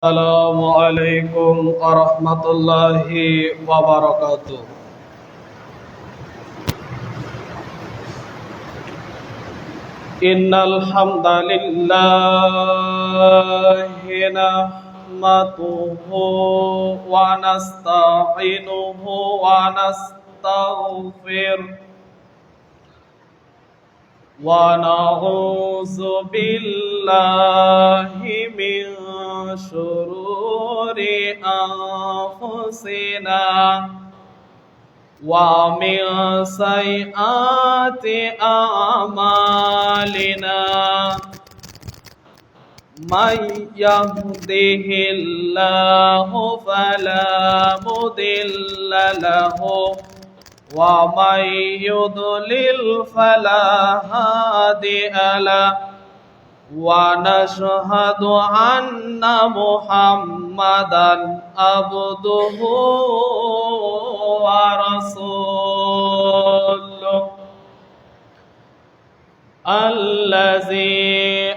السلام عليكم ورحمة الله وبركاته. إن الحمد لله نحمده ونستعينه ونستغفره ونعوذ بالله من شرور أنفسنا ومن سيئات أعمالنا من يهده الله فلا مضل له ومن يضلل فلا هادي له ونشهد أن محمدا عبده ورسوله الذي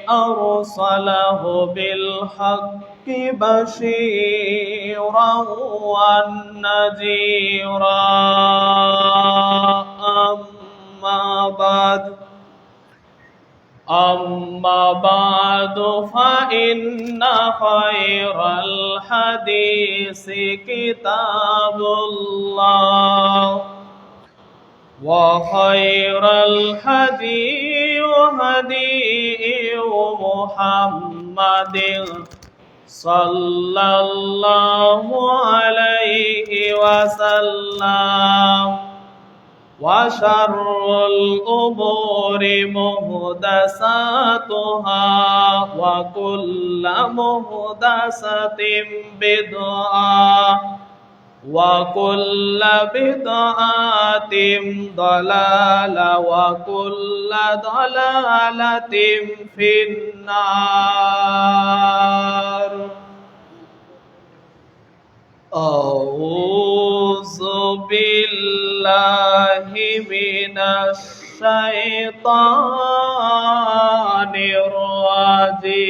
أرسله بالحق بشيرا ونذيرا أما بعد فإن خير الحديث كتاب الله وخير الهدي هدي محمد صلى الله عليه وسلم وشر الأمور محدثاتها وكل محدثة بدعة وكل بدعة ضلالة وكل ضلالة في النار. أعوذ بالله من الشيطان الرجيم.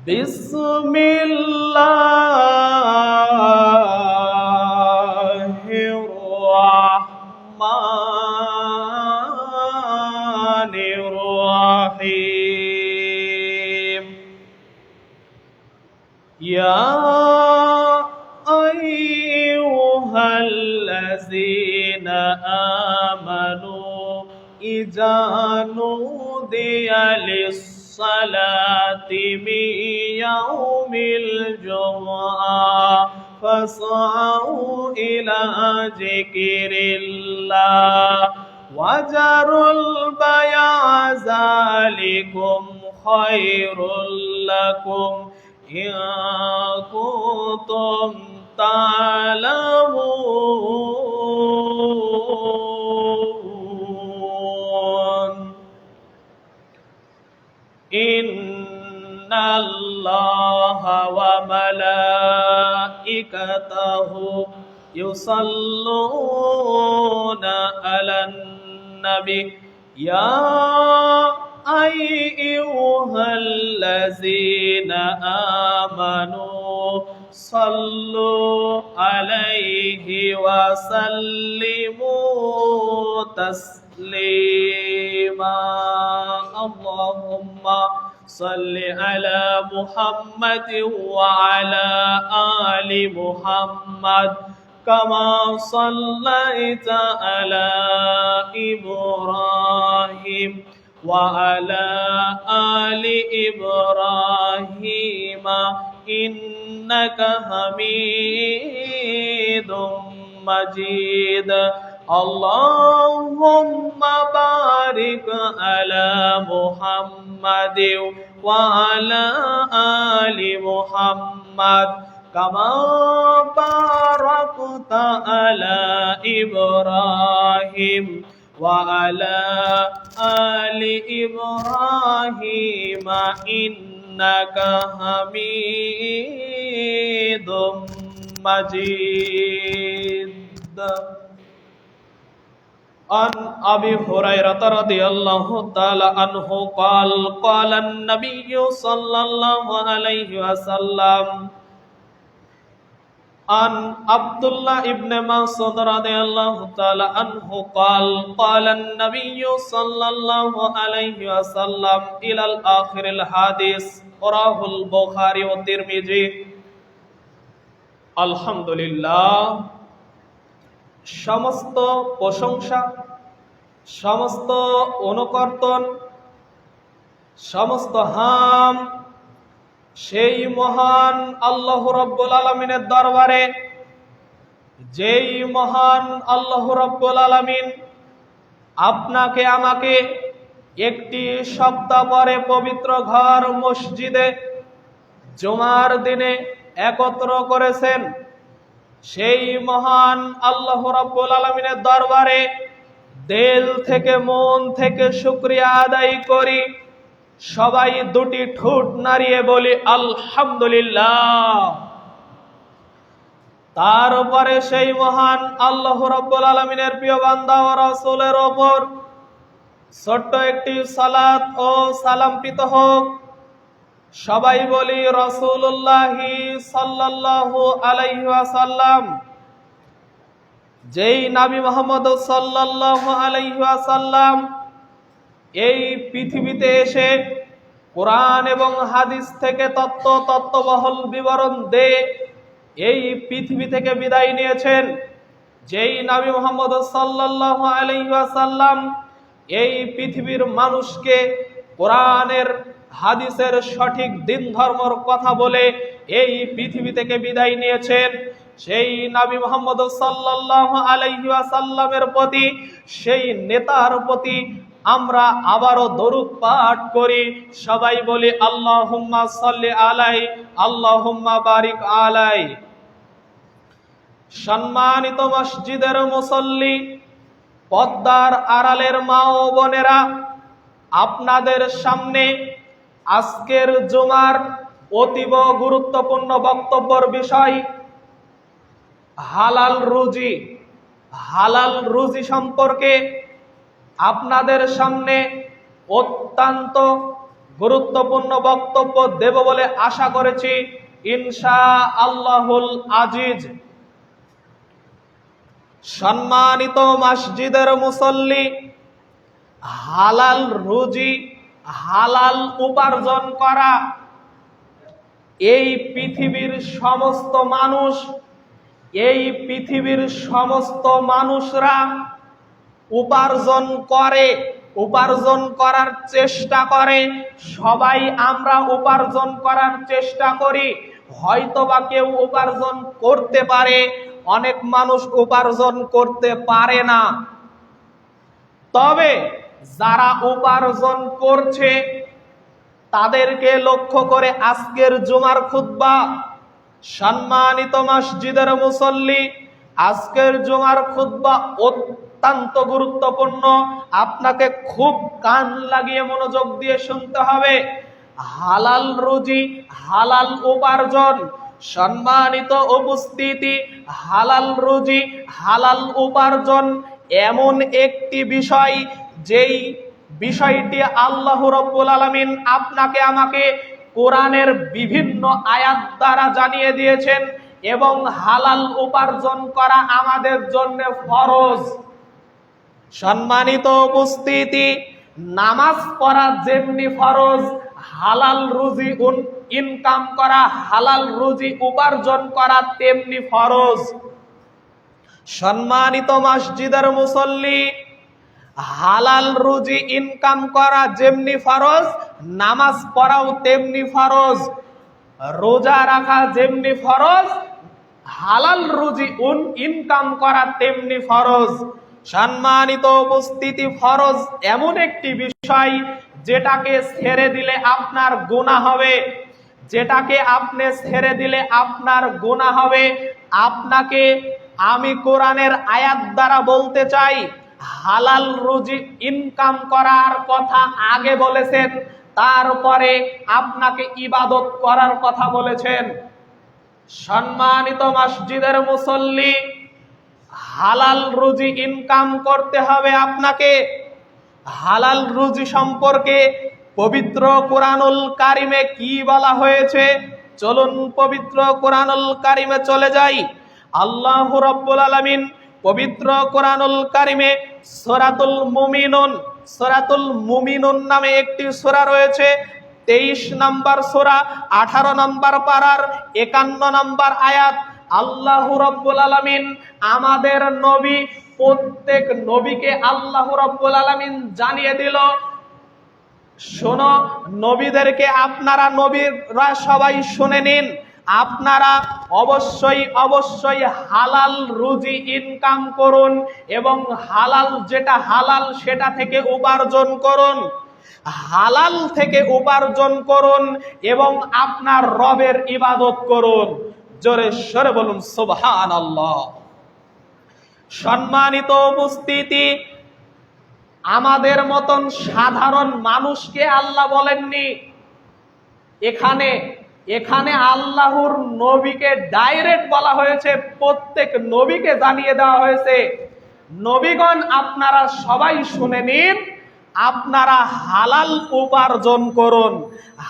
بسم الله الرحمن الرحيم. يا أيها الذين آمنوا إذا نودي للصلاة من يوم الجمعة فاسعوا إلى ذكر الله وذروا البيع ذلكم خير لكم إن كنتم تعلمون. إن الله وملائكته يصلون على النبي يا أيها الذين آمنوا صلوا عليه وسلموا تسليما. اللهم صل على محمد وعلى آل محمد كما صليت على إبراهيم وعلى آل إبراهيم إنك حميد مجيد. اللهم بارك على محمد وعلى آل محمد كما باركت على إبراهيم وعلى آل إبراهيم إنك حميد مجيد. عن أبي هريرة رضي الله تعالى عنه قال قال النبي صلى الله عليه وسلم عن عبد الله ابن مسعود رضي الله تعالى عنه قال قال النبي صلى الله عليه وسلم إلى الآخر الحديث رواه البخاري والترمذي আলহামদুলিল্লাহ। সমস্ত প্রশংসা, সমস্ত অনুকর্তন, সমস্ত হাম সেই মহান আল্লাহ রাব্বুল আলামিনের দরবারে, যেই মহান আল্লাহ রাব্বুল আলামিন আপনাকে আমাকে একটি সপ্তাহ পরে পবিত্র ঘর মসজিদে জুমার দিনে একত্র করেছেন। সেই মহান আল্লাহ রাব্বুল আলামিনের দরবারে দিল থেকে, মন থেকে শুকরিয়া আদায় করি। সবাই দুটি ঠোঁট নাড়িয়ে বলি আলহামদুলিল্লাহ। তার উপরে সেই মহান আল্লাহ রাব্বুল আলামিনের প্রিয় বান্দা ও রাসূলের ওপর ছোট্ট একটি সালাত ও সালাম পিত হোক। সবাই বলি রাসূলুল্লাহি সাল্লাল্লাহু আলাইহি ওয়াসাল্লাম। যেই নবী মুহাম্মদ সাল্লাল্লাহু আলাইহি ওয়াসাল্লাম এই পৃথিবীতে এসে কোরআন এবং হাদিস থেকে তত্ত্ববহল বিবরণ দিয়ে এই পৃথিবী থেকে বিদায় নিয়েছেন, যেই নবী মুহাম্মদ সাল্লাল্লাহু আলাইহি ওয়াসাল্লাম এই পৃথিবীর মানুষকে কোরআনের হাদিসের সঠিক দিন ধর্মর কথা বলে এই পৃথিবী থেকে বিদায় নিয়েছেন, সেই নবী মুহাম্মদ সাল্লাল্লাহু আলাইহি ওয়াসাল্লামের প্রতি, সেই নেতার প্রতি আমরা আবারও দরুদ পাঠ করি। সবাই বলি আল্লাহুম্মা সাল্লি আলাই, আল্লাহুম্মা বারিক আলাই। সম্মানিত মসজিদের মুসল্লি, পর্দার আড়ালের মা ও বোনেরা, আপনাদের সামনে আজকের জুমার অতীব গুরুত্বপূর্ণ বক্তব্যের বিষয় হালাল রুজি। হালাল রুজি সম্পর্কে আপনাদের সামনে অত্যন্ত গুরুত্বপূর্ণ বক্তব্য দেব বলে আশা করেছি ইনশাআল্লাহুল আজিজ। সম্মানিত মসজিদের মুসল্লি, হালাল রুজি, হালাল উপার্জন করা এই পৃথিবীর সমস্ত মানুষ, এই পৃথিবীর সমস্ত মানুষরা উপার্জন করে, উপার্জন করার চেষ্টা করে। সবাই আমরা উপার্জন করার চেষ্টা করি। হয়তোবা কেউ উপার্জন করতে পারে, অনেক মানুষ উপার্জন করতে পারে না। তবে যারা উপার্জন করছে তাদেরকে লক্ষ্য করে আজকের জুমার খুতবা। সম্মানিত মসজিদের মুসল্লি, আজকের জুমার খুতবা অত্যন্ত গুরুত্বপূর্ণ। আপনাকে খুব কান লাগিয়ে মনোযোগ দিয়ে শুনতে হবে। হালাল রুজি, হালাল উপার্জন। সম্মানিত উপস্থিতি, হালাল রুজি, হালাল উপার্জন এমন একটি বিষয়, যেই বিষয়টি আল্লাহ রাব্বুল আলামিন আপনাকে আমাকে কোরআনের বিভিন্ন আয়াত দ্বারা জানিয়ে দিয়েছেন, এবং হালাল উপার্জন করা আমাদের জন্য ফরজ। সম্মানিত উপস্থিতি, নামাজ পড়া যেমনি ফরজ, হালাল রুজি ইনকাম করা, হালাল রুজি উপার্জন করা তেমনি ফরজ। সম্মানিত মসজিদের মুসল্লি, হালাল রুজি ইনকাম করা যেমনি ফরজ, নামাজ পড়াও তেমনি ফরজ। রোজা রাখা যেমনি ফরজ, হালাল রুজি ইনকাম করা তেমনি ফরজ। সম্মানিত উপস্থিতি, ফরজ এমন একটি বিষয় যেটাকে ছেড়ে দিলে আপনার গুনাহ হবে, যেটাকে আপনি ছেড়ে দিলে আপনার গুনাহ হবে। আপনাকে আমি কোরআনের আয়াত দ্বারা বলতে চাই, হালাল রুজি ইনকাম করার কথা আগে বলেছেন, তারপরে আপনাকে ইবাদত করার কথা বলেছেন। সম্মানিত মসজিদের মুসল্লি, হালাল রুজি ইনকাম করতে হবে আপনাকে। হালাল রুজি সম্পর্কে পবিত্র কোরআনুল কারিমে কি বলা হয়েছে, চলুন পবিত্র কোরআনুল কারিমে চলে যাই। আল্লাহ রাব্বুল আলামিন পবিত্র কোরআনুল কারিমে সূরাতুল মুমিনুন নামে একটি সূরা রয়েছে, 23 নম্বর সূরা, 18 নম্বর পারার 51 নম্বর আয়াত। আল্লাহ রাব্বুল আলামিন আমাদের নবী, প্রত্যেক নবীকে আল্লাহ রাব্বুল আলামিন জানিয়ে দিল, শোনো নবীদেরকে, আপনারা নবীরা সবাই শুনে নিন, আপনারা অবশ্যই হালাল রুজি ইনকাম করুন এবং হালাল যেটা হালাল সেটা থেকে উপার্জন করুন, হালাল থেকে উপার্জন করুন এবং আপনার রবের ইবাদত করুন। জোরে সরে বলুন সুবহানাল্লাহ। সম্মানিত উপস্থিতি, আমাদের মতন সাধারণ মানুষকে আল্লাহ বলেননি, এখানে আল্লাহর নবীকে ডাইরেক্ট বলা হয়েছে, প্রত্যেক নবীকে জানিয়ে দেওয়া হয়েছে, নবীগণ আপনারা সবাই শুনে নিন, আপনারা হালাল উপার্জন করুন,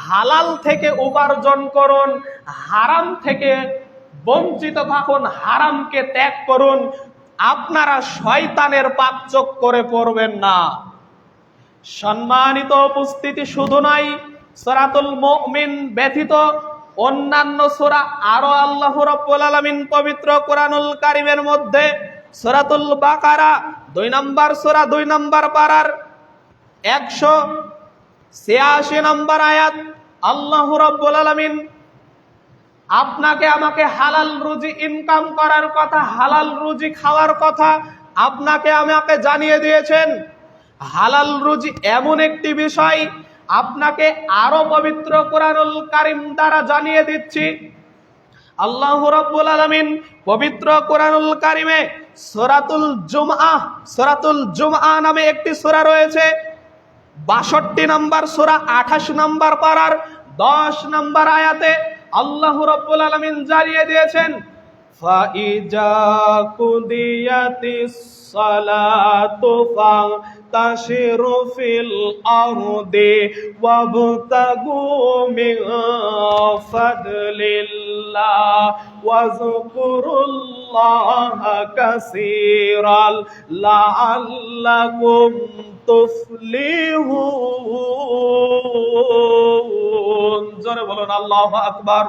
হালাল থেকে উপার্জন করুন, হারাম থেকে বঞ্চিত থাকুন, হারামকে ত্যাগ করুন, আপনারা শয়তানের পাকচক্করে করে পড়বেন না। সম্মানিত উপস্থিতি, শুধু নয়, সূরাতুল মুমিন ব্যতীত অন্যান্য সূরা আরো আল্লাহ রাব্বুল আলামিন পবিত্র কোরআনুল কারীমের মধ্যে সূরাতুল বাকারা 2 নম্বর সূরা 2 নম্বর পারার 186 নম্বর আয়াত, আল্লাহ রাব্বুল আলামিন আপনাকে আমাকে হালাল রুজি ইনকাম করার কথা, হালাল রুজি খাওয়ার কথা আপনাকে আমাকে জানিয়ে দিয়েছেন। হালাল রুজি এমন একটি বিষয় আপনাকে আরো পবিত্র কোরআনুল কারীম দ্বারা জানিয়ে দিচ্ছি। আল্লাহ রাব্বুল আলামিন পবিত্র কোরআনুল কারীমে সূরাতুল জুমআ নামে একটি সূরা রয়েছে, 62 নম্বর সূরা 28 নম্বর পারার 10 নম্বর আয়াতে আল্লাহ রাব্বুল আলামিন জানিয়ে দিয়েছেন, ফাইজা কুদিয়াতিস সালাতু ফাতাশিরু ফিল আরদি ওয়াবতাগু মিন ফাদলিল্লাহ ওয়াযকুরুল্লাহা কাসীরান লাআল্লাকুম তুফলিহুন। জোরে বলুন আল্লাহু আকবার।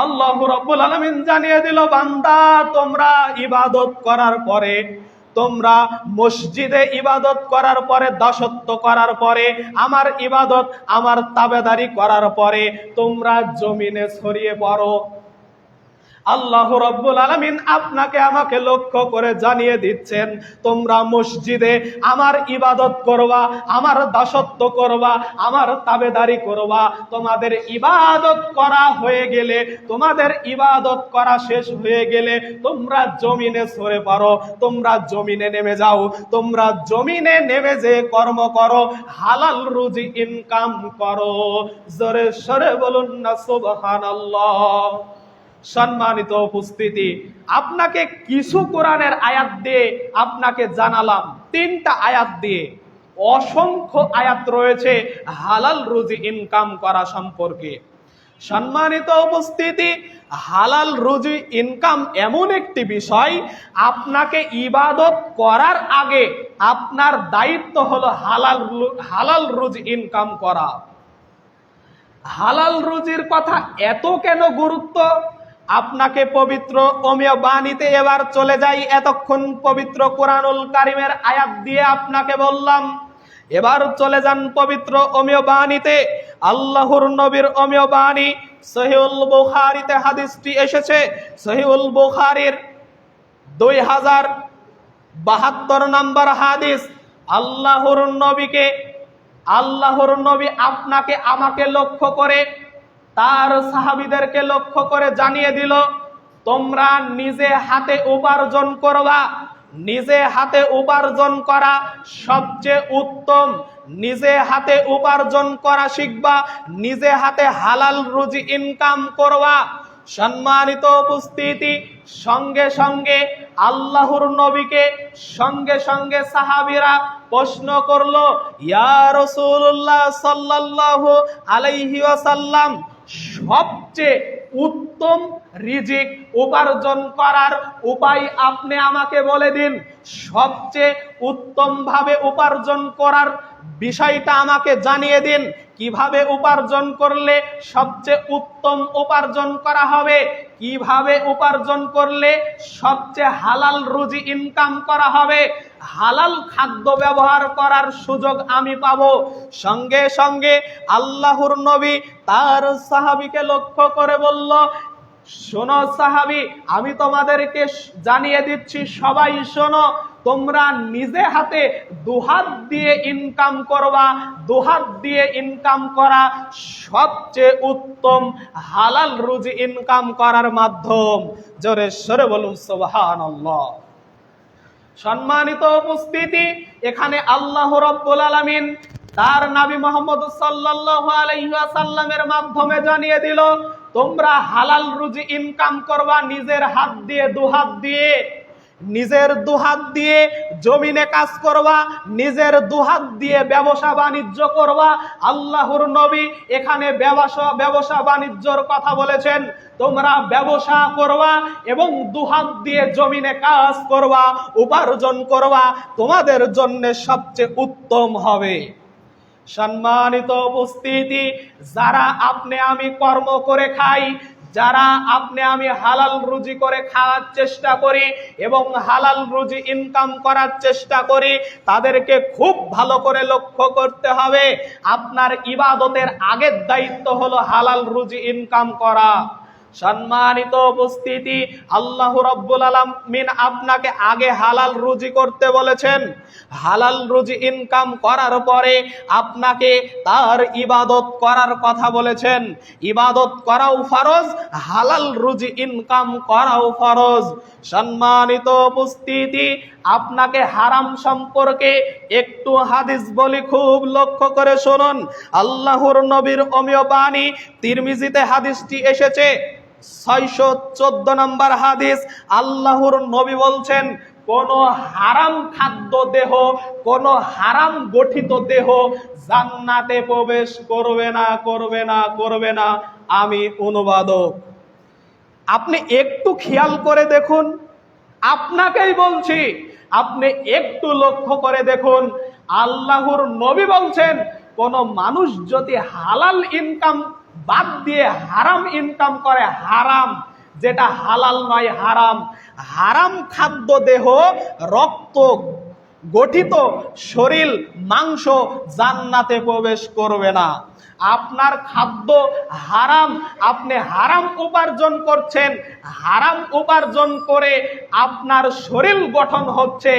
আল্লাহ রাব্বুল আলামিন জানিয়ে দিল, বান্দা তোমরা ইবাদত করার পরে, তোমরা মসজিদে ইবাদত করার পরে, দাসত্ব করার পরে, আমার ইবাদত আমার তাবেদারি করার পরে তোমরা জমিনে ছড়িয়ে পড়ো। আল্লাহ রাব্বুল আলামিন আপনাকে আমাকে লক্ষ্য করে জানিয়ে দিচ্ছেন, তোমরা মসজিদে আমার ইবাদত করবা, আমার দাসত্ব করবা, আমার তাবেদারি করবা। তোমাদের ইবাদত করা হয়ে গেলে, তোমাদের ইবাদত করা শেষ হয়ে গেলে তোমরা জমিনে সরে পড়ো, তোমরা জমিনে নেমে যাও, তোমরা জমিনে নেমে যে কর্ম করো, হালাল রুজি ইনকাম করো। জোরে সরে বলুন না সুবহানাল্লাহ। সম্মানিত উপস্থিতি, আপনাকে কিছু কোরআনের আয়াত দিয়ে আপনাকে জানালাম, 3টা আয়াত দিয়ে, অসংখ্য আয়াত রয়েছে হালাল রুজি ইনকাম করা সম্পর্কে। সম্মানিত উপস্থিতি, হালাল রুজি ইনকাম এমন একটি বিষয়, আপনাকে ইবাদত করার আগে আপনার দায়িত্ব হলো হালাল রুজি ইনকাম করা। হালাল রুজির কথা এত কেন গুরুত্ব, আপনাকে পবিত্র অমীয় বাণীতে এবার চলে যাই। এতক্ষণ পবিত্র কোরআনুল কারীমের আয়াত দিয়ে আপনাকে বললাম, এবার চলে যান পবিত্র অমীয় বাণীতে। আল্লাহর নবীর অমীয় বাণী সহিহুল বুখারীতে হাদিসটি এসেছে, সহিহুল বুখারীর 2072 নম্বর হাদিস। আল্লাহর নবী আপনাকে আমাকে লক্ষ্য করে, তার সাহাবীদেরকে লক্ষ্য করে জানিয়ে দিল, তোমরা নিজে হাতে উপার্জন করবা। নিজে হাতে উপার্জন করা সবচেয়ে উত্তম। নিজে হাতে উপার্জন করা শিখবা, নিজে হাতে হালাল রুজি ইনকাম করবা। সম্মানিত উপস্থিতি, সঙ্গে সঙ্গে আল্লাহর নবীকে সঙ্গে সঙ্গে সাহাবীরা প্রশ্ন করলো, ইয়া রাসূলুল্লাহ সাল্লাল্লাহু আলাইহি ওয়াসাল্লাম, সবচেয়ে উত্তম রিজিক উপার্জন করার উপায় আপনি আমাকে বলে দিন। সবচেয়ে উত্তম ভাবে উপার্জন করার বিষয়টা আমাকে জানিয়ে দিন। কিভাবে উপার্জন করলে সবচেয়ে উত্তম উপার্জন করা হবে, কিভাবে উপার্জন করলে সবচেয়ে হালাল রুজি ইনকাম করা হবে, হালাল খাদ্য ব্যবহার করার সুযোগ আমি পাবো। সঙ্গে সঙ্গে আল্লাহর নবী তার সাহাবীকে লক্ষ্য করে বলল, শোনো সাহাবী, আমি তোমাদেরকে জানিয়ে দিচ্ছি, সবাই শোনো, তোমরা নিজে হাতে দুহাত দিয়ে ইনকাম করবা। দুহাত দিয়ে ইনকাম করা সবচেয়ে উত্তম হালাল রুজি ইনকাম করার মাধ্যম। জোরে সরে বলুন সুবহানাল্লাহ। সম্মানিত উপস্থিতি, এখানে আল্লাহ রাব্বুল আলামিন তার নবী মুহাম্মদ সাল্লাল্লাহু আলাইহি ওয়াসাল্লামের মাধ্যমে জানিয়ে দিল, তোমরা হালাল রুজি ইনকাম করবা নিজের হাত দিয়ে, দুহাত দিয়ে। নিজের দুহাত দিয়ে জমিনে কাজ করবা, নিজের দুহাত দিয়ে ব্যবসা বাণিজ্য করবা। আল্লাহর নবী এখানে ব্যবসা বাণিজ্যর কথা বলেছেন। তোমরা ব্যবসা করবা এবং দুহাত দিয়ে জমিনে কাজ করবা, উপার্জন করবা, তোমাদের জন্য সবচেয়ে উত্তম হবে। সম্মানিত উপস্থিতি, যারা আপনি আমি কর্ম করে খাই, যারা আপনি আমি হালাল রুজি করে খাওয়ার চেষ্টা করি এবং হালাল রুজি ইনকাম করার চেষ্টা করি, তাদেরকে খুব ভালো করে লক্ষ্য করতে হবে, আপনার ইবাদতের আগের দায়িত্ব হলো হালাল রুজি ইনকাম করা। সম্মানিত উপস্থিতি, আল্লাহ রাব্বুল আলামিন আপনাকে আগে হালাল রুজি করতে বলেছেন। হালাল রুজি ইনকাম করার পরে আপনাকে তার ইবাদত করার কথা বলেছেন। ইবাদত করাও ফরজ, হালাল রুজি ইনকাম করাও ফরজ। সম্মানিত উপস্থিতি, আপনাকে হারাম সম্পর্কে একটু হাদিস বলি, খুব লক্ষ্য করে শুনুন। আল্লাহর নবীর অমীয় বাণী, তিরমিজিতে হাদিসটি এসেছে, 614 নম্বর হাদিস। আল্লাহর নবী বলছেন, কোন হারাম খাদ্য দেহ, কোন হারাম গঠিত দেহ জান্নাতে প্রবেশ করবে না, করবে না, করবে না। আমি অনুবাদক, আপনি একটু খেয়াল করে দেখুন, আপনাকেই বলছি, আপনি একটু লক্ষ্য করে দেখুন। আল্লাহর নবী বলছেন, কোন মানুষ যদি হালাল ইনকাম বাদ দিয়ে হারাম ইনকাম করে, হারাম যেটা হালাল নয়, হারাম, হারাম খাদ্য দেহ, রক্ত গঠিত শরীর, মাংস জান্নাতে প্রবেশ করবে না। আপনার খাদ্য হারাম, আপনি হারাম উপার্জন করছেন, হারাম উপার্জন করে আপনার শরীর গঠন হচ্ছে,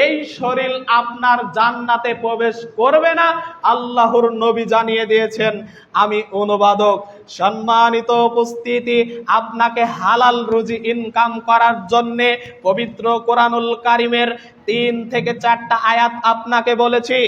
এই শরীর আপনার জান্নাতে প্রবেশ করবে না। আল্লাহর নবী জানিয়ে দিয়েছেন। আমি অনুবাদক। সম্মানিত উপস্থিতি, আপনাকে হালাল রুজি ইনকাম করার জন্যে পবিত্র কোরআনুল কারিমের 3 থেকে 4টা আয়াত আপনাকে বলেছি।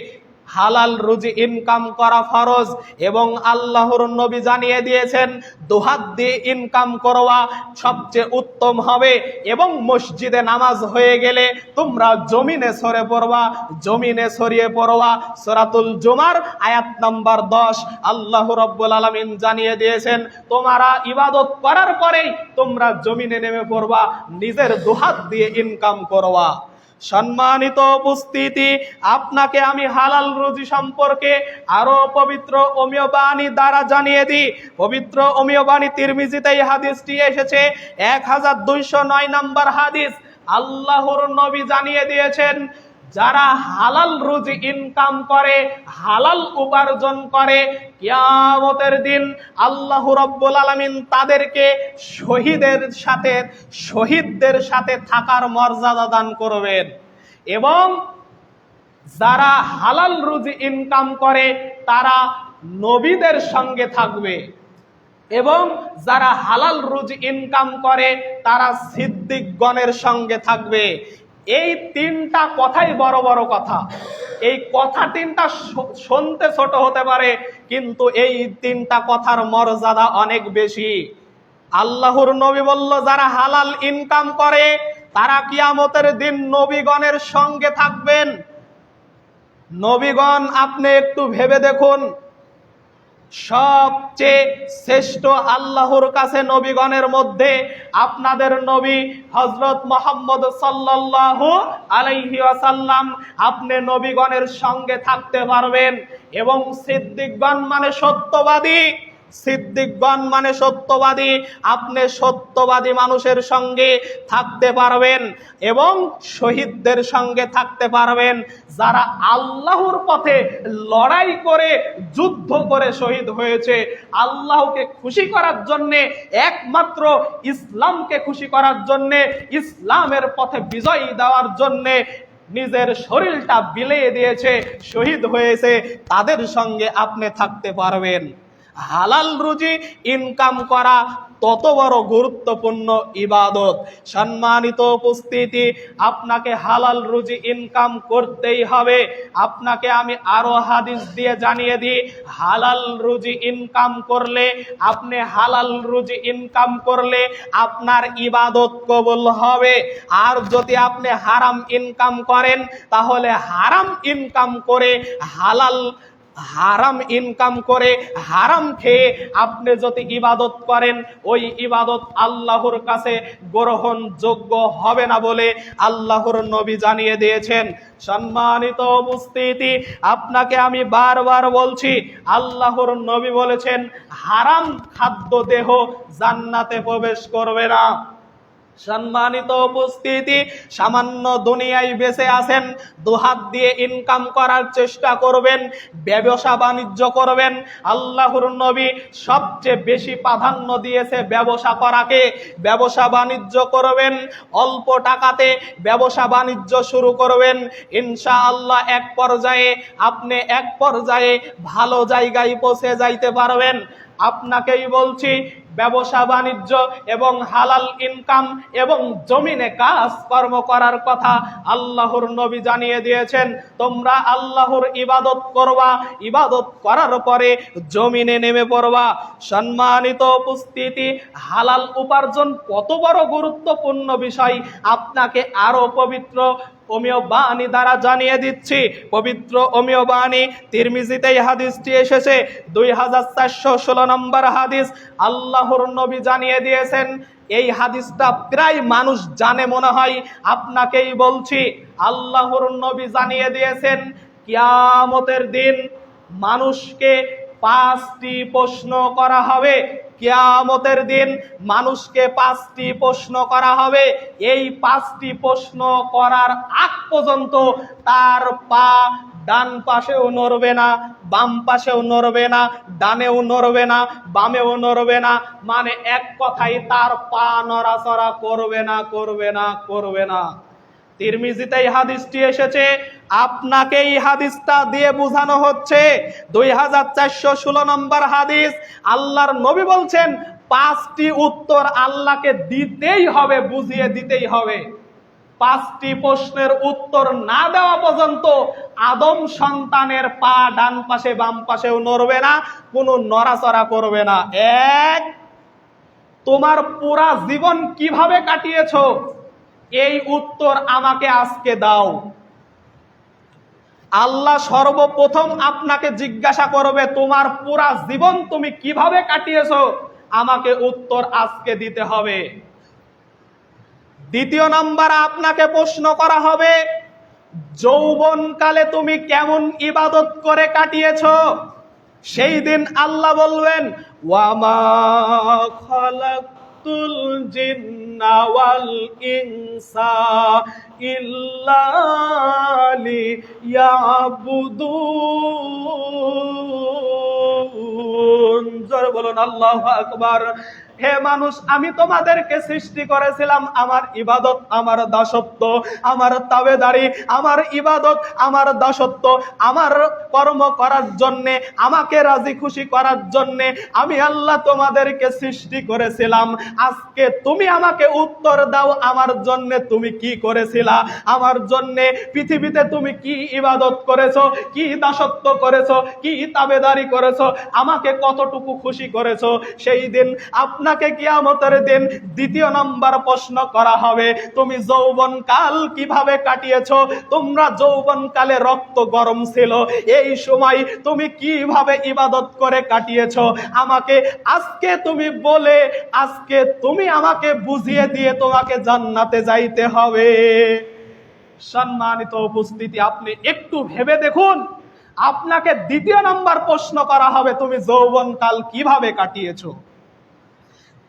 হালাল রুজি ইনকাম করা ফরজ এবং আল্লাহর নবী জানিয়ে দিয়েছেন দুহাত দিয়ে ইনকাম করবা সবচেয়ে উত্তম হবে। এবং মসজিদে নামাজ হয়ে গেলে তোমরা জমিনে সরে পড়বা, জমিনে ছড়িয়ে পড়বা। সূরাতুল জুমার আয়াত নাম্বার 10 আল্লাহ রাব্বুল আলামিন জানিয়ে দিয়েছেন, তোমরা ইবাদত করার পরেই তোমরা জমিনে নেমে পড়বা, নিজের দুহাত দিয়ে ইনকাম করবা। সম্মানিত উপস্থিতি, আপনাকে আমি হালাল রুজি সম্পর্কে আরো পবিত্র অমীয় বাণী দ্বারা জানিয়ে দিই। পবিত্র অমীয় বাণী তিরমিজিতে এই হাদিসটি এসেছে, 1209 নম্বর হাদিস। আল্লাহর নবী জানিয়ে দিয়েছেন, যারা হালাল রুজি ইনকাম করে, হালাল উপার্জন করে, কিয়ামতের দিন আল্লাহ রাব্বুল আলামিন তাদেরকে শহীদদের সাথে থাকার মর্যাদা দান করবেন। এবং যারা হালাল রুজি ইনকাম করে তারা নবীদের সঙ্গে থাকবে, এবং যারা হালাল রুজি ইনকাম করে তারা সিদ্দিকগণের সঙ্গে থাকবে। এই 3টা কথাই বড় বড় কথা। এই কথা 3টা শুনতে ছোট হতে পারে, কিন্তু এই 3টা কথার মর্যাদা অনেক বেশি। আল্লাহর নবী বলল, যারা হালাল ইনকাম করে তারা কিয়ামতের দিন নবীগণের সঙ্গে থাকবেন। নবীগণ আপনি একটু ভেবে দেখুন, সবচেয়ে শ্রেষ্ঠ আল্লাহর কাছে নবীগণের মধ্যে আপনাদের নবী হযরত মুহাম্মদ সাল্লাল্লাহু আলাইহি ওয়াসাল্লাম, আপনি নবীগণের সঙ্গে থাকতে পারবেন। এবং সিদ্দিকগণ মানে সত্যবাদী, সিদ্দিকগণ মানে সত্যবাদী, আপনি সত্যবাদী মানুষের সঙ্গে থাকতে পারবেন এবং শহীদদের সঙ্গে থাকতে পারবেন, যারা আল্লাহর পথে লড়াই করে যুদ্ধ করে শহীদ হয়েছে, আল্লাহকে খুশি করার জন্যে, একমাত্র ইসলামকে খুশি করার জন্যে, ইসলামের পথে বিজয় দেওয়ার জন্যে নিজের শরীরটা বিলিয়ে দিয়েছে, শহীদ হয়েছে, তাদের সঙ্গে আপনি থাকতে পারবেন। হালাল রুজি ইনকাম করা তত বড় গুরুত্বপূর্ণ ইবাদত। সম্মানিত উপস্থিতি, আপনাকে হালাল রুজি ইনকাম করতেই হবে। আপনাকে আমি আরো হাদিস দিয়ে জানিয়ে দিই, হালাল রুজি ইনকাম করলে, আপনি হালাল রুজি ইনকাম করলে আপনার ইবাদত কবুল হবে। আর যদি আপনি হারাম ইনকাম করেন, তাহলে হারাম ইনকাম করে হারাম ইনকাম করে হারাম খেয়ে আপনি যদি ইবাদত করেন, ওই ইবাদত আল্লাহর কাছে গ্রহণযোগ্য হবে না বলে আল্লাহর নবী জানিয়ে দিয়েছেন। সম্মানিত উপস্থিতি, আপনাকে আমি বারবার বলছি, আল্লাহর নবী বলেছেন হারাম খাদ্য দেহ জান্নাতে প্রবেশ করবে না। সম্মানিত উপস্থিতি, সামান্য দুনিয়ায় বেঁচে আছেন, দুহাত দিয়ে ইনকাম করার চেষ্টা করবেন, ব্যবসা বাণিজ্য করবেন। আল্লাহর নবী সবচেয়ে বেশি প্রাধান্য দিয়েছে ব্যবসা করাকে। ব্যবসা বাণিজ্য করবেন, অল্প টাকাতে ব্যবসা বাণিজ্য শুরু করবেন, ইনশাআল্লাহ আপনি এক পর্যায়ে ভালো জায়গায় পৌঁছে যাইতে পারবেন। আপনাকেই বলছি, ব্যবসা বাণিজ্য এবং হালাল ইনকাম এবং জমিনে কাজ কর্ম করার কথা আল্লাহর নবী জানিয়ে দিয়েছেন। তোমরা আল্লাহর ইবাদত করবা, ইবাদত করার পরে জমিনে নেমে পড়বা। সম্মানিত উপস্থিতি, হালাল উপার্জন কত বড় গুরুত্বপূর্ণ বিষয় আপনাকে আরো পবিত্র অমীয় বাণী দ্বারা জানিয়ে দিচ্ছি। পবিত্র অমীয় বাণী তিরমিজিতে এই হাদিসটি এসেছে, 2416 নম্বর হাদিস। আল্লাহর নবী জানিয়ে দিয়েছেন, এই হাদিসটা প্রায় মানুষ জানে মনে হয়, আপনাকেই বলছি। আল্লাহর নবী জানিয়ে দিয়েছেন, কিয়ামতের দিন মানুষকে 5টি প্রশ্ন করা হবে। কিয়ামতের দিন মানুষকে 5টি প্রশ্ন করা হবে। এই 5টি প্রশ্ন করার আগ পর্যন্ত তার পা ডান পাশেও নড়বে না, বাম পাশেও নড়বে না, ডানেও নড়বে না, বামেও নড়বে না। মানে এক কথায় তার পা নড়াচড়া করবে না। তিরমিজিতে এই হাদিসটি এসেছে, আপনাকে এই হাদিসটা দিয়ে বোঝানো হচ্ছে 2416 নম্বর হাদিস। আল্লাহর নবী বলছেন 5টি উত্তর আল্লাহকে দিতেই হবে, বুঝিয়ে দিতেই হবে। 5টি প্রশ্নের উত্তর না দেওয়া পর্যন্ত আদম সন্তানের পা ডান পাশে বাম পাশেও নড়বে না, কোনো নড়াচড়া করবে না। 1, তোমার পুরা জীবন কিভাবে কাটিয়েছো, এই উত্তর আমাকে আজকে দাও। আল্লাহ সর্বপ্রথম আপনাকে জিজ্ঞাসা করবে, তোমার পুরা জীবন তুমি কিভাবে কাটিয়েছো, আমাকে উত্তর আজকে দিতে হবে। 2 নম্বর আপনাকে প্রশ্ন করা হবে, যৌবনকালে তুমি কেমন ইবাদত করে কাটিয়েছো। সেই দিন আল্লাহ বলবেন, ওয়ামা খালাকতুল জিন্না ওয়াল ইনসা ইল্লা লিয়াবুদুন। জোরে বলুন আল্লাহু আকবার। হে মানুষ, আমি তোমাদেরকে সৃষ্টি করেছিলাম আমার ইবাদত, আমার দাসত্ব, আমার তাবেদারি, আমার ইবাদত, আমার দাসত্ব, আমার কর্ম করার জন্যে, আমাকে রাজি খুশি করার জন্যে আমি আল্লাহ তোমাদেরকে সৃষ্টি করেছিলাম। আজকে তুমি আমাকে উত্তর দাও, আমার জন্যে তুমি কি করেছিলা, আমার জন্যে পৃথিবীতে তুমি কি ইবাদত করেছো, কি দাসত্ব করেছো, কি তাবেদারি করেছো, আমাকে কতটুকু খুশি করেছো। সেই দিন আপনি আপনাকে কিয়ামতের দিন দ্বিতীয় নাম্বার প্রশ্ন করা হবে, তুমি যৌবনকাল কিভাবে কাটিয়েছো? তোমরা যৌবনকালে রক্ত গরম ছিল, এই সময় তুমি কিভাবে ইবাদত করে কাটিয়েছো? আমাকে আজকে তুমি বলে, আজকে তুমি আমাকে বুঝিয়ে দিয়ে তোমাকে জান্নাতে যাইতে হবে। সম্মানিত উপস্থিতি, আপনি একটু ভেবে দেখুন, আপনাকে দ্বিতীয় নাম্বার প্রশ্ন করা হবে, তুমি যৌবনকাল কিভাবে কাটিয়েছো।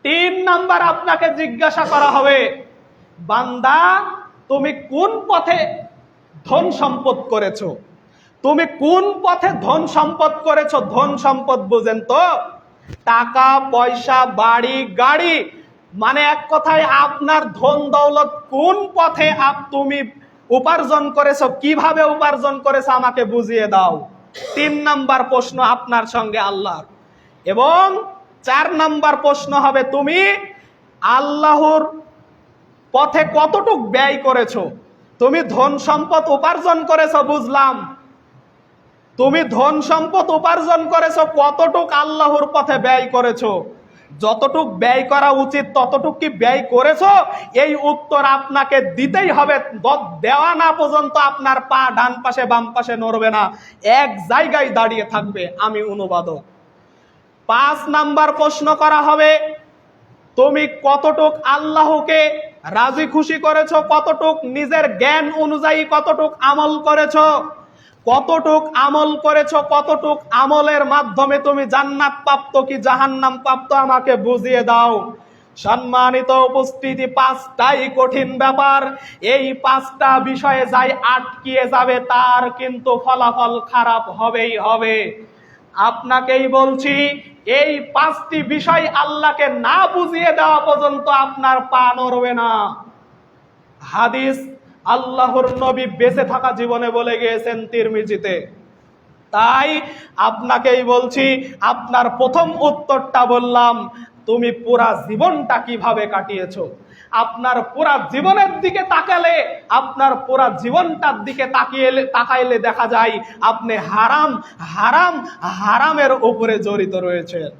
3 নাম্বার আপনাকে জিজ্ঞাসা করা হবে, বান্দা তুমি কোন পথে ধন সম্পদ করেছো? তুমি কোন পথে ধন সম্পদ করেছো? ধন সম্পদ বুঝেন তো? টাকা পয়সা, বাড়ি গাড়ি, মানে এক কথায় আপনার ধন দৌলত কোন পথে তুমি উপার্জন করেছো, কিভাবে উপার্জন করেছো আমাকে বুঝিয়ে দাও। 3 নাম্বার প্রশ্ন আপনার সঙ্গে আল্লাহর। এবং 4 নাম্বার প্রশ্ন হবে, তুমি আল্লাহর পথে কতটুক ব্যয় করেছো। তুমি ধন সম্পদ উপার্জন করেছো বুঝলাম, তুমি ধন সম্পদ উপার্জন করেছো, কতটুক আল্লাহর পথে ব্যয় করেছো? যতটুক ব্যয় করা উচিত ততটুক কি ব্যয় করেছো? এই উত্তর আপনাকে দিতেই হবে। দেওয়া না পর্যন্ত আপনার পা ডান পাশে বাম পাশে নড়বে না, এক জায়গায় দাঁড়িয়ে থাকবে। আমি অনুবাদক। 5 নাম্বার প্রশ্ন করা হবে, তুমি কতটুক আল্লাহকে রাজি খুশি করেছো? কতটুক নিজের জ্ঞান অনুযায়ী কতটুক আমল করেছো? কতটুক আমল করেছো? কতটুক আমলের মাধ্যমে তুমি জান্নাত প্রাপ্ত কি জাহান্নাম প্রাপ্ত আমাকে বুঝিয়ে দাও। সম্মানিত উপস্থিতি, 5টাই কঠিন ব্যাপার। এই 5টা বিষয়ে যাই আটকিয়ে যাবে তার কিন্তু ফলাফল খারাপ হবেই হবে। আপনাকেই বলছি, এই 5টি বিষয় আল্লাহকে না বুঝিয়ে দেওয়া পর্যন্ত আপনার পা নড়বে না। হাদিস আল্লাহর নবী বেঁচে থাকা জীবনে বলে গিয়েছেন তিরমিজিতে। তাই আপনাকেই বলছি, আপনার প্রথম উত্তরটা বললাম, তুমি পুরা জীবনটা কিভাবে কাটিয়েছো। আপনার পুরা জীবনের দিকে তাকালে, আপনার পুরা জীবনটার দিকে তাকাইলে দেখা যায় আপনি হারামের উপরে জড়িত রয়েছেন।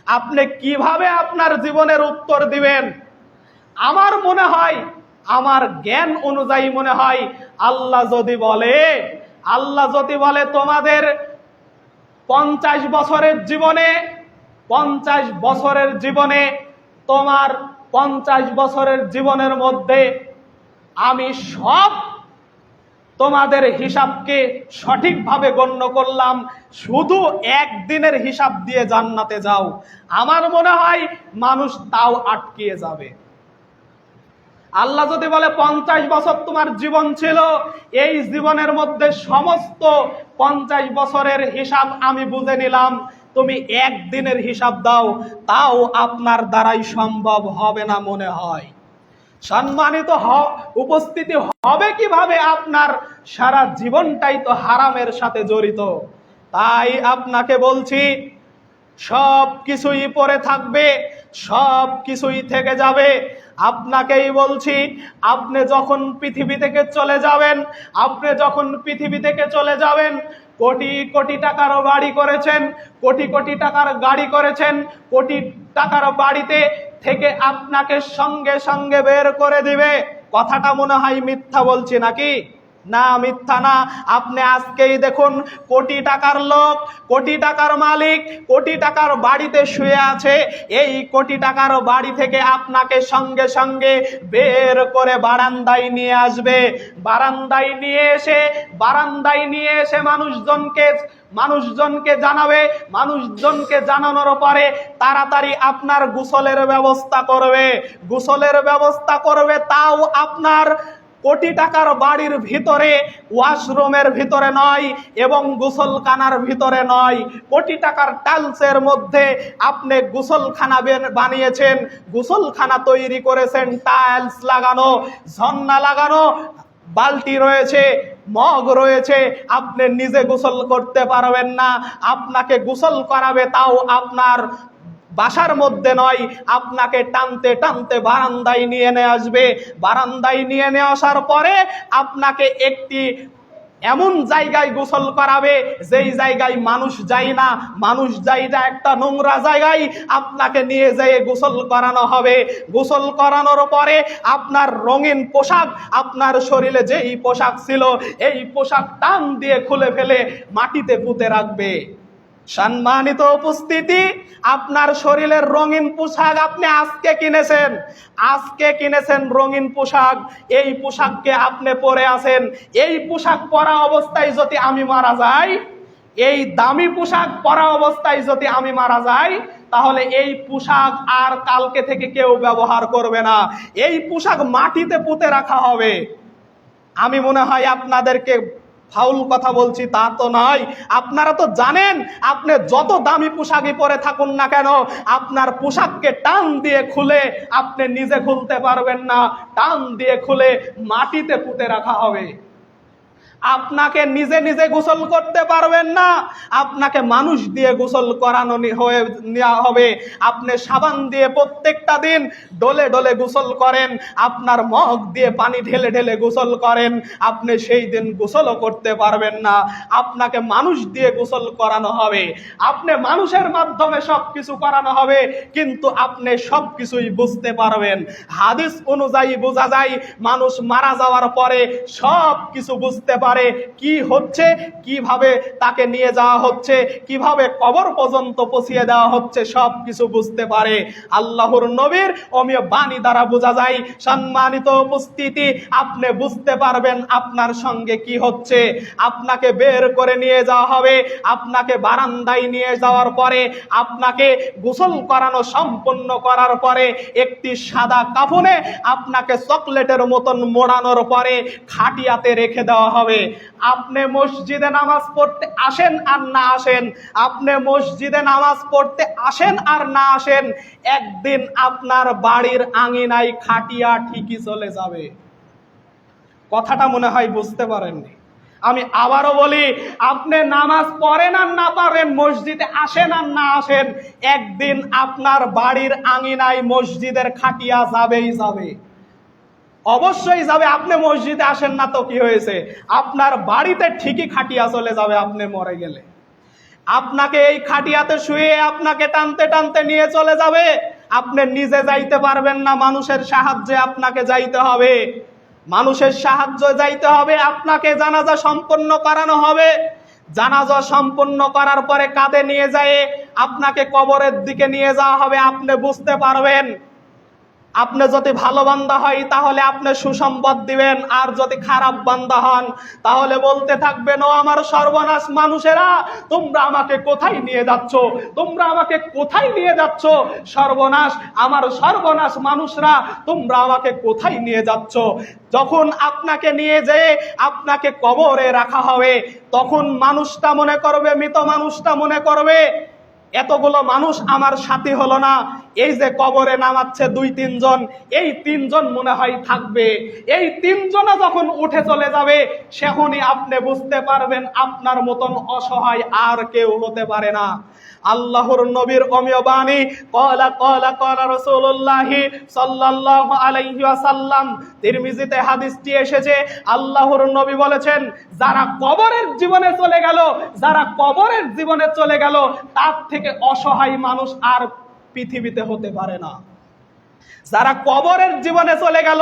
আপনি কিভাবে আপনার জীবনের উত্তর দিবেন? আমার মনে হয়, আমার জ্ঞান অনুযায়ী মনে হয়, আল্লাহ যদি বলে তোমাদের 50 বছরের জীবনে তোমার 50 বছরের জীবনের মধ্যে আমি সব তোমাদের হিসাবকে সঠিকভাবে গণ্য করলাম, শুধু একদিনের হিসাব দিয়ে জান্নাতে যাও। আমার মনে হয় মানুষ তাও আটকিয়ে যাবে। আল্লাহ যদি বলে 50 বছর তোমার জীবন ছিল, এই জীবনের মধ্যে সমস্ত 50 বছরের হিসাব আমি বুঝে নিলাম, তুমি একদিনের হিসাব দাও, তাও আপনার দ্বারাই সম্ভব হবে না মনে হয়। সম্মানিত উপস্থিতি, হবে কিভাবে? আপনার সারা জীবনটাই তো হারামের সাথে জড়িত। তাই আপনাকে বলছি, সব কিছুই পরে থাকবে, সব কিছুই থেকে যাবে। আপনাকেই বলছি, আপনি যখন পৃথিবী থেকে চলে যাবেন, কোটি কোটি টাকার বাড়ি করেছেন, কোটি কোটি টাকার গাড়ি করেছেন, কোটি টাকার বাড়িতে থেকে আপনাকে সঙ্গে সঙ্গে বের করে দিবে। কথাটা মনে হয় মিথ্যা বলছি নাকি? না, মিথ্যা না। আপনি আজকেই দেখুন, কোটি টাকার লোক, কোটি টাকার মালিক, কোটি টাকার বাড়িতে শুয়ে আছে। এই কোটি টাকার বাড়ি থেকে আপনাকে সঙ্গে সঙ্গে বের করে বারান্দায় নিয়ে আসবে। বারান্দায় নিয়ে এসে মানুষজনকে জানাবে। মানুষজনকে জানানোর পরে তাড়াতাড়ি আপনার গোসলের ব্যবস্থা করবে। তাও আপনার কোটি টাকার বাড়ির ভিতরে, ওয়াশরুমের ভিতরে নয় এবং গোসলখানার ভিতরে নয়, কোটি টাকার টাইলসের মধ্যে আপনি গোসলখানা বানিয়েছেন, গোসলখানা তৈরি করেছেন, টাইলস লাগানো, ঝর্ণা লাগানো, বালতি রয়েছে, মগ রয়েছে। আপনি নিজে গোসল করতে পারবেন না, আপনাকে গোসল করাবে, তাও আপনার বাসার মধ্যে নয়, আপনাকে টানতে টানতে বারান্দায় নিয়ে আসবে। বারান্দায় নিয়ে আসার পরে আপনাকে এমন জায়গায় গোসল করাবে যেই জায়গায় মানুষ যায় না, মানুষ যায় না একটা নোংরা জায়গায় আপনাকে নিয়ে যেয়ে গোসল করানো হবে। গোসল করানোর পরে আপনার রঙিন পোশাক, আপনার শরীরে যেই পোশাক ছিল এই পোশাক টান দিয়ে খুলে ফেলে মাটিতে পুঁতে রাখবে। সম্মানিত উপস্থিতি, আপনার শরীরের রঙিন পোশাক আপনি আজকে কিনেছেন রঙিন পোশাক, এই পোশাককে আপনি পরে আছেন। এই পোশাক পরা অবস্থায় যদি আমি মারা যাই, এই দামি পোশাক পরা অবস্থায় যদি আমি মারা যাই, তাহলে এই পোশাক আর কালকে থেকে কেউ ব্যবহার করবে না, এই পোশাক মাটিতে পুঁতে রাখা হবে। আমি মনে হয় আপনাদেরকে ফাউল কথা বলছি তা তো নয়। আপনারা তো জানেন, আপনি যত দামি পোশাকই পরে থাকুন না কেন, আপনার পোশাককে টান দিয়ে খুলে আপনি নিজে খুলতে পারবেন না, টান দিয়ে খুলে মাটিতে পুঁতে রাখা হবে। আপনাকে নিজে নিজে গোসল করতে পারবেন না, আপনাকে মানুষ দিয়ে গোসল করানো নেওয়া হবে। আপনি সাবান দিয়ে প্রত্যেকটা দিন ডলে ডলে গোসল করেন, আপনার মগ দিয়ে পানি ঢেলে ঢেলে গোসল করেন, আপনি সেই দিন গোসলও করতে পারবেন না। আপনাকে মানুষ দিয়ে গোসল করানো হবে, আপনি মানুষের মাধ্যমে সবকিছু করানো হবে, কিন্তু আপনি সবকিছুই বুঝতে পারবেন। হাদিস অনুযায়ী বোঝা যায়, মানুষ মারা যাওয়ার পরে সব কিছু বুঝতে পারে, কি হচ্ছে, কিভাবে তাকে নিয়ে যাওয়া হচ্ছে, কিভাবে কবর পর্যন্ত পৌঁছিয়ে দেওয়া হচ্ছে, সব কিছু বুঝতে পারে। আল্লাহর নবীর অমীয় বাণী দ্বারা বোঝা যায়। সম্মানিত উপস্থিতি, আপনি বুঝতে পারবেন আপনার সঙ্গে কি হচ্ছে। আপনাকে বের করে নিয়ে যাওয়া হবে, আপনাকে বারান্দায় নিয়ে যাওয়ার পরে আপনাকে গোসল করানো সম্পন্ন করার পরে একটি সাদা কাফনে আপনাকে চকলেটের মতন মোড়ানোর পরে খাটিয়াতে রেখে দেওয়া হবে। আপনি মসজিদে নামাজ পড়তে আসেন আর না আসেন, আপনি মসজিদে নামাজ পড়তে আসেন আর না আসেন, একদিন আপনার বাড়ির আঙিনায় খাটিয়া ঠিকই চলে যাবে। কথাটা মনে হয় বুঝতে পারেননি। আমি আবারও বলি, আপনি নামাজ পড়েন আর না পড়েন, মসজিদে আসেন আর না আসেন, একদিন আপনার বাড়ির আঙিনায় মসজিদের খাটিয়া যাবেই যাবে, অবশ্যই যাবে। আপনি মসজিদে আসেন না তো কি হয়েছে, আপনার বাড়িতে ঠিকই খাটিয়া চলে যাবে আপনি মরে গেলে। আপনাকে এই খাটিয়াতে শুয়ে আপনাকে টানতে টানতে নিয়ে চলে যাবে, আপনি নিজে যাইতে পারবেন না, মানুষের সাহায্যে আপনাকে যাইতে হবে, মানুষের সাহায্যে যাইতে হবে। আপনাকে জানাজা সম্পন্ন করানো হবে, জানাজা সম্পন্ন করার পরে কাঁধে নিয়ে যায় আপনাকে কবরের দিকে নিয়ে যাওয়া হবে। আপনি বুঝতে পারবেন, আপনি যদি ভালো বান্দা হয় তাহলে আপনি সুসংবাদ দিবেন, আর যদি খারাপ বান্দা হন তাহলে বলতে থাকবেন, ও আমার সর্বনাশ মানুষেরা, তোমরা আমাকে কোথায় নিয়ে যাচ্ছ, তোমরা আমাকে কোথায় নিয়ে যাচ্ছ, সর্বনাশ আমার সর্বনাশ মানুষরা, তোমরা আমাকে কোথায় নিয়ে যাচ্ছ। যখন আপনাকে নিয়ে যেয়ে আপনাকে কবরে রাখা হবে, তখন মানুষটা মনে করবে, মৃত মানুষটা মনে করবে, এতগুলো মানুষ আমার সাথী হলো না, এই যে কবরে নামাচ্ছে 2-3 জন, এই 3 জন মনে হয় থাকবে। এই 3 জনে যখন উঠে চলে যাবে, সেখনই আপনি বুঝতে পারবেন আপনার মতন অসহায় আর কেউ হতে পারে না। আল্লাহর নবীর অমীয় বাণী, ক্বালা রাসূলুল্লাহ সাল্লাল্লাহু আলাইহি ওয়াসাল্লাম, তিরমিজিতে হাদিসটি এসেছে। আল্লাহর নবী বলেছেন, যারা কবরের জীবনে চলে গেল, যারা কবরের জীবনে চলে গেল, তার থেকে অসহায় মানুষ আর পৃথিবীতে হতে পারে না। যারা কবরের জীবনে চলে গেল,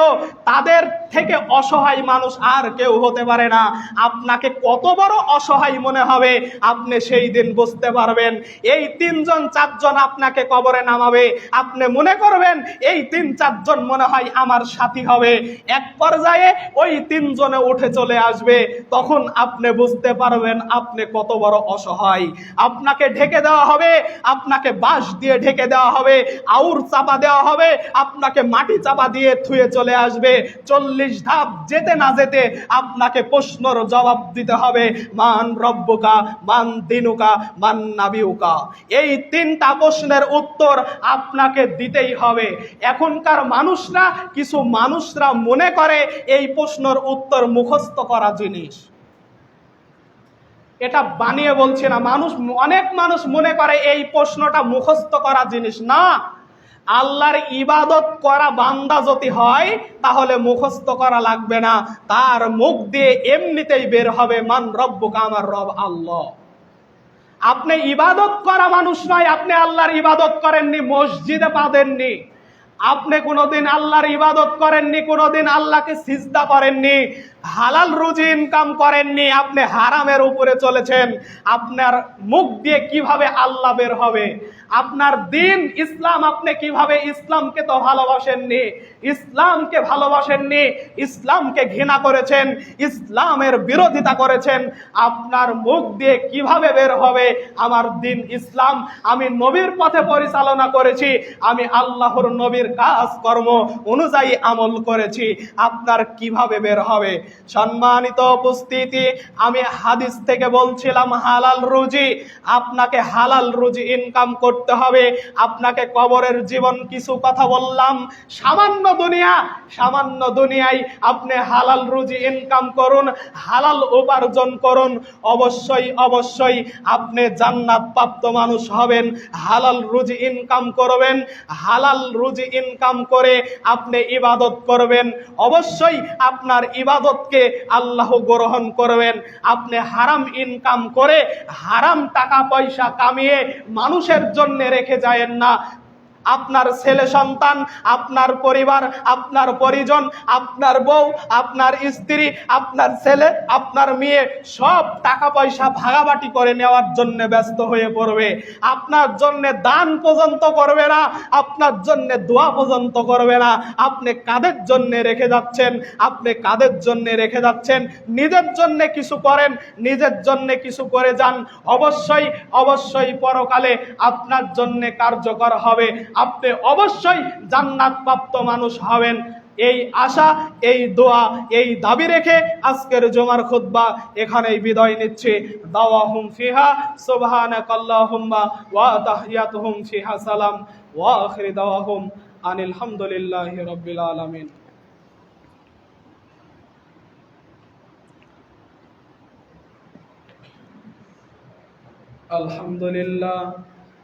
তাদের থেকে অসহায় মানুষ আর কেউ হতে পারে না। আপনাকে কত বড় অসহায় মনে হবে আপনি সেই দিন বুঝতে পারবেন। এই 3 জন 4 জন আপনাকে কবরে নামাবে, আপনি মনে করবেন এই 3-4 জন মনে হয় আমার সাথী হবে। এক পর্যায়ে ওই 3 জনে উঠে চলে আসবে, তখন আপনি বুঝতে পারবেন আপনি কত বড় অসহায়। আপনাকে ঢেকে দেওয়া হবে, আপনাকে বাঁশ দিয়ে ঢেকে দেওয়া হবে, আউর চাপা দেওয়া হবে, আপনাকে মাটি চাপা দিয়ে থুয়ে চলে আসবে। 40 ধাপ যেতে না যেতে আপনাকে প্রশ্নের জবাব দিতে হবে, মান রব্বুকা, মান দিনুকা, মান নাবিউকা। এই 3টা প্রশ্নের উত্তর আপনাকে দিতেই হবে। এখনকার মানুষরা, কিছু মানুষরা মনে করে এই প্রশ্নের উত্তর মুখস্থ করা জিনিস। এটা বানিয়ে বলছি না, অনেক মানুষ মনে করে এই প্রশ্নটা মুখস্থ করা জিনিস না। আল্লাহর ইবাদত করা বান্দা যদি হয় তাহলে মুখস্থ করা লাগবে না, তার মুখ দিয়ে এমনিতেই বের হবে মান রব্বুকা, আমার রব আল্লাহ। আপনি ইবাদত করা মানুষ নয়, আপনি আল্লাহর ইবাদত করেননি, মসজিদে পা দেননি, আপনি কোনোদিন আল্লাহর ইবাদত করেননি, কোনোদিন আল্লাহকে সিজদা করেননি, হালাল রুজি ইনকাম করেননি, আপনি হারামের উপরে চলেছেন। আপনার মুখ দিয়ে কিভাবে আল্লাহ বের হবে? আপনার দিন ইসলাম, আপনি কিভাবে ইসলামকে তো ভালোবাসেননি, ইসলামকে ভালোবাসেননি, ইসলামকে ঘৃণা করেছেন, ইসলামের বিরোধিতা করেছেন। আপনার মুখ দিয়ে কিভাবে বের হবে আমার দিন ইসলাম, আমি নবীর পথে পরিচালনা করেছি, আমি আল্লাহর নবীর কাজকর্ম অনুযায়ী আমল করেছি, আপনার কিভাবে বের হবে? সম্মানিত উপস্থিতি, আমি হাদিস থেকে বলছিলাম হালাল রুজি, আপনাকে হালাল রুজি ইনকাম করতে হবে। আপনাকে কবরের জীবন কিছু কথা বললাম, সামান্য দুনিয়ায় আপনি হালাল রুজি ইনকাম করুন, হালাল উপার্জন করুন, অবশ্যই আপনি জান্নাত প্রাপ্ত মানুষ হবেন। হালাল রুজি ইনকাম করবেন, হালাল রুজি ইনকাম করে আপনি ইবাদত করবেন, অবশ্যই আপনার ইবাদতকে আল্লাহ গ্রহণ করবেন। আপনি হারাম ইনকাম করে হারাম টাকা পয়সা কামিয়ে মানুষের জন্য রেখে যায়েন না। আপনার ছেলে সন্তান, আপনার পরিবার, আপনার পরিজন, আপনার বউ, আপনার স্ত্রী, আপনার ছেলে, আপনার মেয়ে সব টাকা পয়সা ভাগাবাটি করে নেওয়ার জন্য ব্যস্ত হয়ে পড়বে। আপনার জন্য দান পর্যন্ত করবে না, আপনার জন্য দোয়া পর্যন্ত করবে না। আপনি কাদের জন্য রেখে যাচ্ছেন? আপনি কাদের জন্য রেখে যাচ্ছেন? নিজের জন্য কিছু করেন, নিজের জন্য কিছু করে যান, অবশ্যই পরকালে আপনার জন্য কার্যকর হবে, আপনি অবশ্যই জান্নাত প্রাপ্ত মানুষ হবেন। এই আশা, এই দোয়া, এই দাবি রেখে আজকের জুমার খুতবা এখানেই বিদায় নিচ্ছি। দাওয়াহুম ফিহা সুবহানাকাল্লাহুম্মা ওয়া তাহিয়াতুহুম ফিহা সালাম ওয়া আখির দাওয়াহুম আনিল হামদুলিল্লাহি রাব্বিল আলামিন।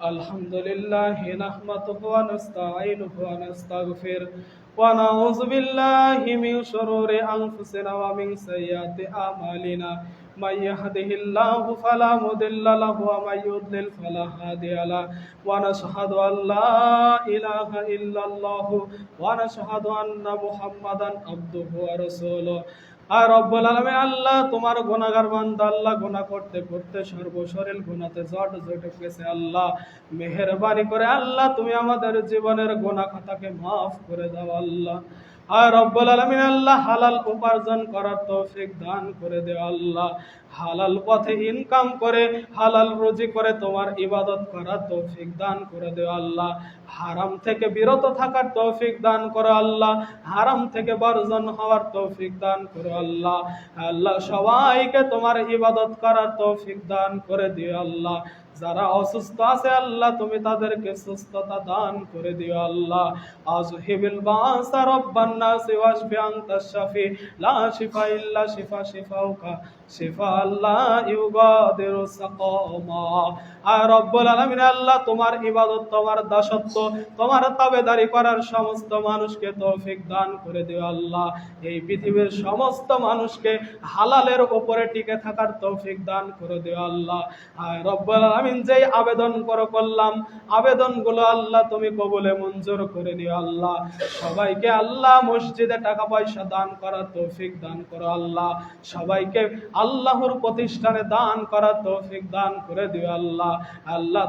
আলহামদুলিল্লাহ নাহমাদুহু ওয়া নাস্তাঈনুহু ওয়া নাস্তাগফিরুহু ওয়া নাউযু বিল্লাহি মিন শুরুরি আনফুসিনা ওয়া মিন সাইয়্যাতি আমালিনা। মান ইয়াহদিহিল্লাহু ফালা মুদিল্লা লাহু ওয়া মান ইউদ্লিল ফালা হাদিয়া লাহু। ওয়া নাশহাদু আল লা ইলাহা ইল্লাল্লাহু ওয়া নাশহাদু আন্না মুহাম্মাদান আবদুহু ওয়া রাসূলুহু। আর রব্বুল আলামিন, আল্লাহ তোমার গুনাহগার বান্দা, আল্লাহ গুনাহ করতে করতে সর্বশরীর গুনাহতে জড় গেছে। আল্লাহ মেহেরবানি করে আল্লাহ তুমি আমাদের জীবনের গুনাহ খাতাকে মাফ করে দাও। আল্লাহ আর রব্বুল আলামিন, আল্লাহ হালাল উপার্জন করার তৌফিক দান করে দাও। আল্লাহ হালাল পথে ইনকাম করে হালাল রুজি করে তোমার ইবাদত করার তৌফিক দান করে দাও। আল্লাহ হারাম থেকে বিরত থাকার তৌফিক দান করো। আল্লাহ হারাম থেকে বর্জন হওয়ার তৌফিক দান করো। আল্লাহ সবাইকে তোমার ইবাদত করার তৌফিক দান করে দিও। আল্লাহ যারা অসুস্থ আছে আল্লাহ তুমি তাদেরকে সুস্থতা দান করে দিও। আল্লাহ আযহিবিল বাসা রাব্বান নাস ওয়াশফি আনতা শাফি লা শিফা ইল্লা শিফাউকা শিফা আল্লাহ ইউগাদিরু সাকামা। আর রব্বুল আলামিন, আল্লাহ তোমার ইবাদত, তোমার দাসত্ব, তোমার তাবেদারি করার সমস্ত মানুষকে তৌফিক দান করে দিও। আল্লাহ এই পৃথিবীর সমস্ত মানুষকে হালালের উপরে টিকে থাকার তৌফিক দান করে দিও। আল্লাহ আর রব্বুল আলামিন, যেই আবেদন করলাম আবেদনগুলো আল্লাহ তুমি কবুলে মঞ্জুর করে নিও। আল্লাহ সবাইকে আল্লাহ মসজিদে টাকা পয়সা দান করার তৌফিক দান করো। আল্লাহ সবাইকে আল্লাহর প্রতিষ্ঠানে দান করার তৌফিক দান করে দিও। আল্লাহ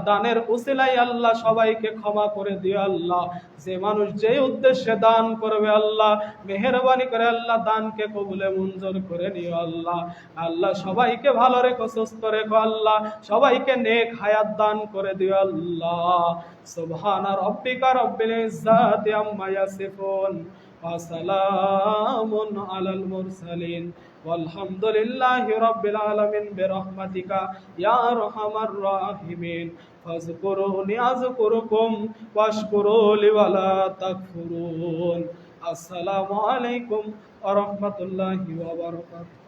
দানের উসিলায় আল্লাহ সবাইকে ক্ষমা করে দিও। আল্লাহ যে মানুষ যে উদ্দেশ্যে দান করবে আল্লাহ মেহেরবানি করে আল্লাহ দানকে কবুলে মঞ্জুর করে নিও। আল্লাহ সবাইকে ভালো রেখো, সুস্থ রেখো। আল্লাহ সবাইকে নেক হায়াত দান করে দিও। আল্লাহ সুবহানা রাব্বিকা রাব্বিল ইজ্জাতি আম্মা ইয়াসিফুন ওয়া সালামুন আলাল মুরসালিন ওয়ালহামদুলিল্লাহি রাব্বিল আলামিন বিরহমাতিকা ইয়া আরহামার রাহিমিন। ফাযকুরুনি আযকুরুকুম ওয়াশকুরুলি ওয়ালা তাকফুরুন। আসসালামু আলাইকুম ওয়া রাহমাতুল্লাহি ওয়া বারাকাতুহু।